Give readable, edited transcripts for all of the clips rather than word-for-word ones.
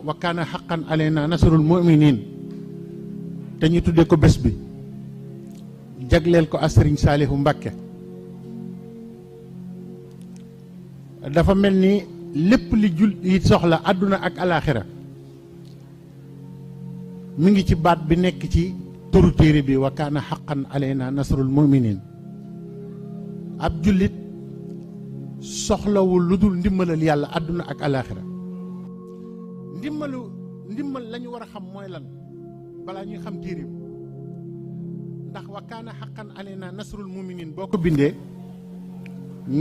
wa kaana haqqan alayna nasrul mu'minin te ñu tuddee ko bés bi jagleel ko Sëriñ Saalihu Mbàkke dafa mel ni lépp li jul yi soxla àdduna ak alaaxira mi ngi ci baat bi nekk ci turu téere bi wa kaana haqqan alayna nasrul mu'minin ab jullit soxlawul lu dul ndimbalal yàlla àdduna ak alaaxira ndimbal la ñu war a xam mooy lan balaa ñuy xam téere bi ndax wa kaana haqqan alayna nasrul mu'minin boo ko bindee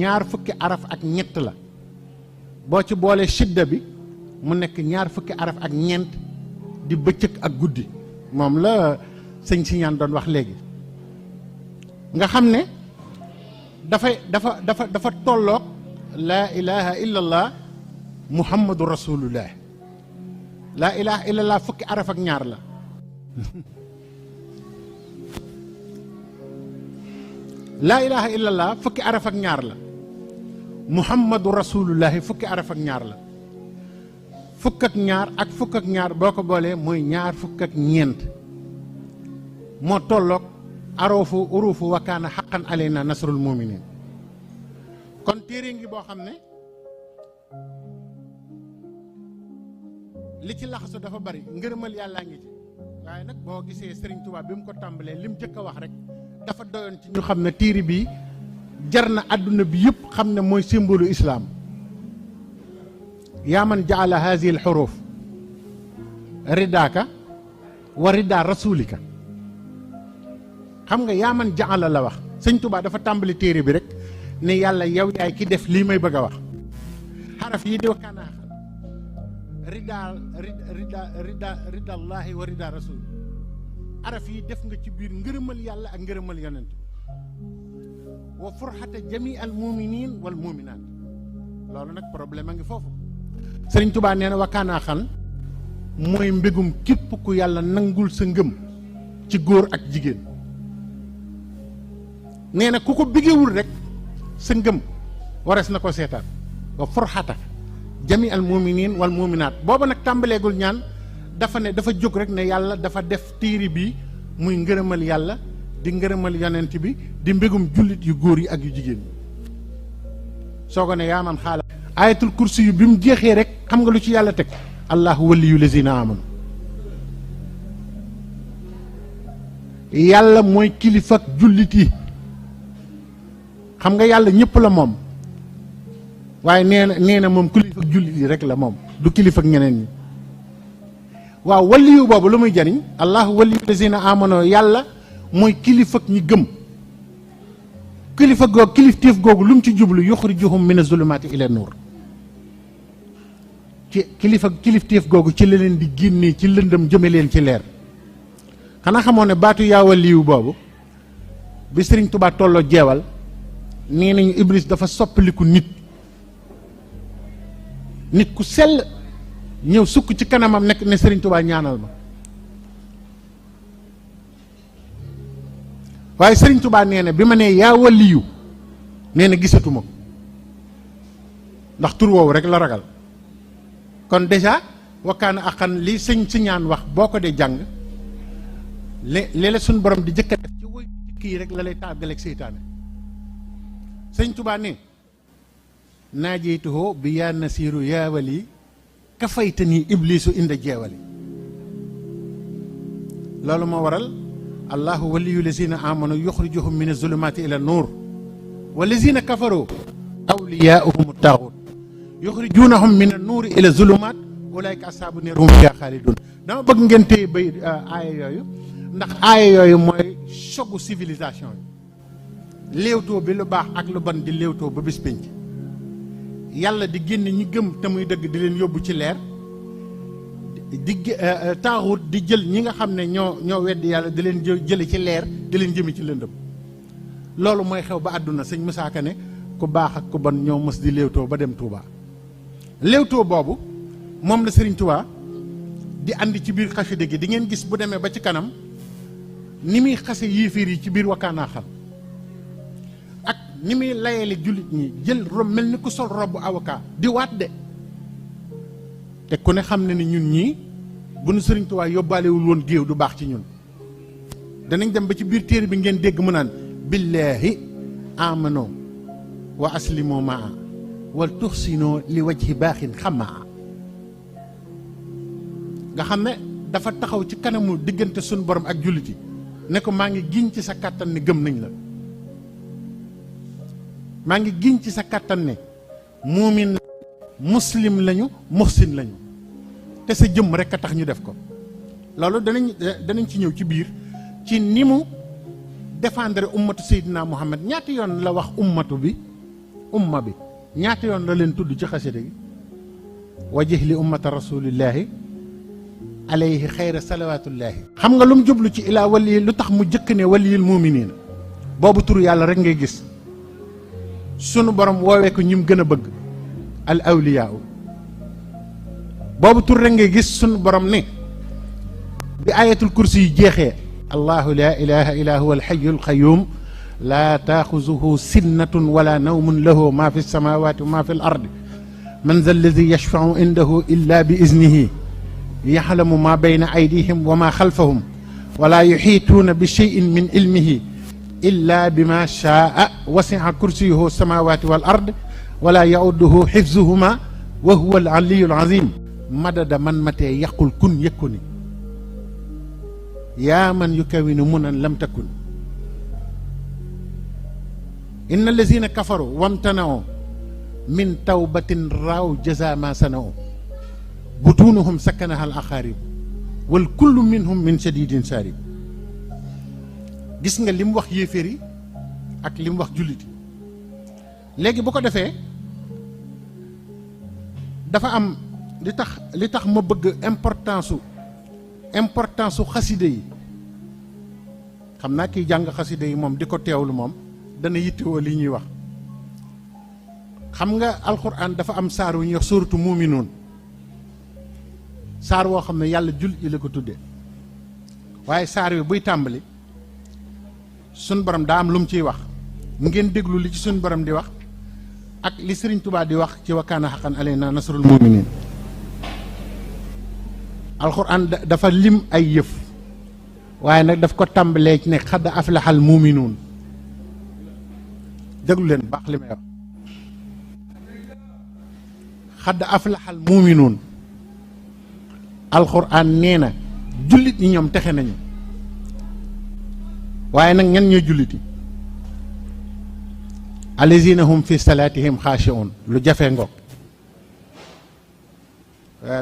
ñaar fukki araf ak ñett la boo ci boolee shidda bi mu nekk ñaar fukki araf ak ñeent di bëccëg ak guddi moom la sëñ si ñaan doon wax léegi nga xam ne dafa tolloog laa ilaha illallah muhammadu rasulullah laa ilaha illallah fukki araf ak ñaar la laa ilaha illallah fukki araf ak ñaar la muhammadu rasulullahi fukki araf ak ñaar la fukk ak ñaar ak fukk ak ñaar boo ko boolee mooy ñaar fukk ak ñeent moo tolloog urufu wa kaana haqqan alayna nasrul muminin kon téere ngi boo xam ne li ci laxasu dafa bari ngërëmal yàllaa ngi ci waaye nag boo gisee Serigne Touba bi mu ko tàmbalee lim jëkk a wax rek dafa doyoon ci ñu xam ne téere bi jar na àdduna bi yëpp xam ne mooy symbole islaam yaa man jaala haadihi al xuruf ridaaka wa rida rasulika xam nga yaa man jaala la wax sëñ Touba dafa tàmbali téere bi rek ne yàlla yow yaay ki def lii may bëgg a wax xaraf yi di wakkaanaa ridallaahi wa rida rasul araf yi def nga ci biir ngërëmal yàlla ak ngërëmal yonent wa furxata jami al muminin wal muminaat loolu nag problème a ngi foofu sëriñ Touba nee na wakkaanaa xan mooy mbégum képp ku yàlla nangul sa ngëm ci góor ak jigéen nee na ku ko bigewul rek sa ngëm warees na ko seetaan wa furxata jami al muminin wal muminaat booba nag tàmbaleegul ñaan dafa ne dafa jóg rek ne yàlla dafa def téere bi muy ngërëmal yàlla di ngërëmal yonent bi di mbégum jullit yu góor yi ak yu jigéen ñi soo ko ne yaa man xaala ayatul kursi yu bi mu jeexee rek xam nga lu ci yàlla teg allahu waliyu lazina amanu yàlla mooy kilifak jullit yi xam nga yàlla ñëpp la moom waaye nee na moom kilifak jullit yi rek la moom du kilifak ñeneen ñi waaw waliyu boobu lu muy jariñ allahu waliyu lazina amanu yàlla mooy kilifak ñi gëm kilifa googu kilifteef googu lu mu ci jublu yuxrijuhum mina zulumaati ila nuur ci kilifteef googu ci la leen di génnee ci lëndëm jëme leen ci leer xanaa xamoon ne baatu yaa waliyu boobu bi Sëriñ Tuubaa tolloo jeewal nee nañu Iblis dafa soppaliku nit ku sell ñëw sukk ci kanamam nekk ne Sëriñ Tuubaa ñaanal ma waaye Sëriñ Tuubaa nee na bi ma nee yaa waliyu nee na gisatuma ko ndax tur woowu rek la ragal kon déjà wakkaana axan li sëñ si ñaan wax boo ko dee jàng léeg-léeg suñ borom di jëkka def ci woy kii rek la lay tàggaleeg seytaane Sëriñ Tuubaa ne naajeytuhoo bi yaa nasiiru yaa wali kafaytani iblisu inda jeewali loolu moo waral allahu waliyu lazina amanu yuxrijuhum min azulumati ila nuur wa lazina kafaru awliyaauhum taaxut yuxrijunahum min annuuri ila zulumat ulaika ashabu neer hum fiha xaalidun dama bëgg ngeen téye bay aaya yooyu ndax aaya yooyu mooy chogu civilisation yi léewtoo bi lu baax ak lu bon di léewtoo ba bis pénc yàlla di génn ñi gëm te muy dëgg di leen yóbbu ci leer di taaxut di jël ñi nga xam ne ñoo weddi yàlla di leen jële ci leer di leen jëme ci lëndëm loolu mooy xew ba àdduna sëñ Musaa Ka ne ku baax ak ku bon ñoo mës di léewtoo ba dem Touba léewtoo boobu moom la Sëriñ Touba di andi ci biir xasida gi di ngeen gis bu demee ba ci kanam ni muy xase yéeféer yi ci biir wakkaanaa xal ak ni muy layele jullit ñi jël rob mel ni ku sol robu avocat di waat de te ku ne xam ne ni ñun ñii bu nu Sëriñ Tuubaa yóbbaalewul woon géew du baax ci ñun. danañ dem ba ci biir téere bi ngeen dégg mu naan billaahi amano wa aslimoo maa wal tuxsinoo li wajhi baaxin xamaa. nga xam ne dafa taxaw ci kanamu diggante suñu borom ak julliti ne ko maa ngi giñ ci sa kàttan ne gëm nañ la, maa ngi giñ ci sa kàttan ne muumin muslim lañu muhsin lañu te sa jëmm rek a tax ñu def ko. loolu danañ ci ñëw ci biir ci ni mu défendre ummatu Seydina Muhammad. ñaata yoon la wax umma bi ñaata yoon la leen tudd ci xasida gi wajih li ummata rasulillahi alayhi xayra salawatullahi. xam nga lu mu jublu ci ilaa wali lu tax mu jëkk ne waliyil muminina boobu tur yàlla rek ngay gis sunu borom woowee ko ñi mu gën a bëgg al awliyaa boobu tur rek ngay gis sunu borom ne bi ayatul kursi yi jeexee allahu la ilaha illa huwa alxayu alqayum laa taaxuzuhu sinnatun wala nawmun lahu ma fi lsamawati wa ma fi l ardi man za alladi yashfau indahu illa bi iznihi yaxlamu ma bayna aydihim wa ma xalfahum wala yuxiituuna bi cheyin min ilmihi illa bima shaa wasia kursiyuhu samawati wal ard wala yauduhu xifzuhuma wa huwa al aliyu al azim madada man matee yaqul kun yëkkuni yaa man yukawinu munan lam takun inna allazina kafaru wamtanao min tawbatin raaw jaza ma sanao butunuhum sakkanaha al axaarib wal kullu minhum min shadidin saarib. gis nga li mu wax yéeféer yi ak li mu wax jullit yi. léegi bu ko defee dafa am li tax ma bëgg importance su xaside yi. xam naa kiy jàng xaside yi moom di ko teewlu moom dana yittewoo li ñuy wax. xam nga alxuraan dafa am saar wu ñuy wax suuratu muuminuun, saar woo xam ne yàlla jullit yi la ko tuddee. waaye saar wi buy tàmbali sun borom daa am lu mu ciy wax. ngeen déglu li ci sun borom di wax ak li Sëriñ Tubaa di wax ci wa kaana haqqan alaynaa nasrul mu'miniin. alxuraan dafa lim ay yëf waaye nag daf ko tàmbalee ci ne xad aflaxal muuminuun. déglu leen baax li may wax. xad aflaxal muuminuun. alxuraan nee na jullit ñi ñoom texe nañu waaye nag ñan ñooy jullit yi. allazina hum fi salaatihim xaashi'uun. lu jafe ngoog.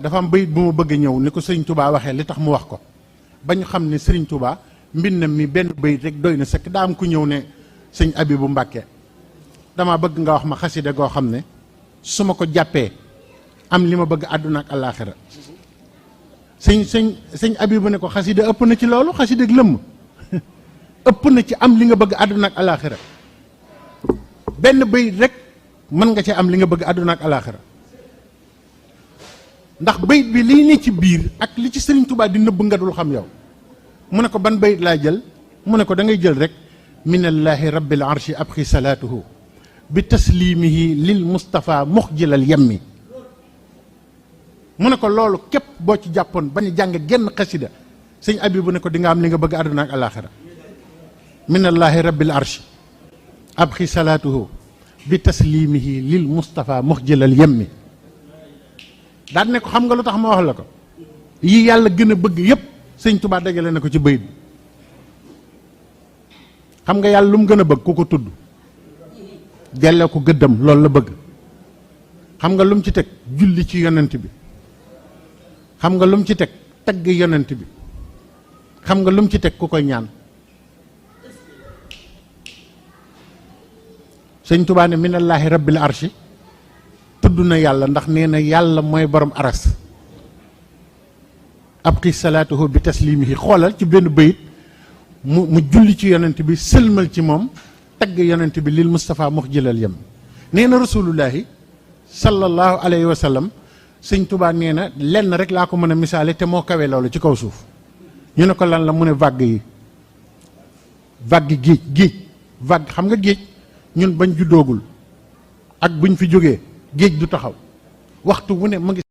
dafa am bayit bu ma bëgg ñëw ni ko Sëriñ Tubaa waxee li tax mu wax ko ba ñu xam ne Sëriñ Tubaa mbindam mi benn bayit rek doy na sëkk. daa am ku ñëw ne sëñ Abibu Mbàkke dama bëgg nga wax ma xasida goo xam ne su ma ko jàppee am li ma bëgg àdduna ak àllaaxira. sëñ Abibu ne ko xasida ëpp na ci loolu, xasida lëmm ëpp na ci am li nga bëgg àdduna ak àllaaxira. benn bayit rek mën nga ci am li nga bëgg àdduna ak àllaaxira. ndax bayit bi lii ne ci biir ak li ci Sëriñ Tubaa di nëbb nga dul xam yow. mu ne ko ban bayit laa jël mu ne ko da ngay jël rek minallaahi rabbil arshi abxi salaatuhu bi taslimihi lil Mustafa muxjilal yemmi. mu ne ko loolu képp boo ci jàppoon bañ a jàng genn xasida sëñ Abibu ne ko di nga am li nga bëgg àdduna ak àllaaxira. minallaahi rabbil arshi abxi salaatuhu bi taslimihi lil Mustafa muxjilal yemmi. daan ne ko xam nga lu tax ma wax la ko yi yàlla gën a bëgg yépp sëñ Tubaa dajale na ko ci bayit bi. xam nga yàlla lu mu gën a bëgg ku ko tudd delloo ko gëddam loolu la bëgg. xam nga lu mu ci teg julli ci yonent bi. xam nga lu mu ci teg tagg yonent bi. xam nga lu mu ci teg ku koy ñaan. sëñ Tubaa ne minallaahi rabbil arshi tudd na yàlla ndax nee na yàlla mooy borom aras. abqi salaatuhu bi taslimihi. xoolal ci benn bayit mu julli ci yonent bi sëlmal ci moom tagg yonent bi lil Mustafa muxjilal yem. nee na rasulullahi sallallahu alayhi wa sallam sëñ Tubaa nee na lenn rek laa ko mën a misaale te moo kawe loolu ci kaw suuf. ñu ne ko lan la mu ne vague yi. vague géej vague xam nga géej ñun bañ juddoogul ak buñ fi jógee géej du taxaw waxtu wu ne mu ngi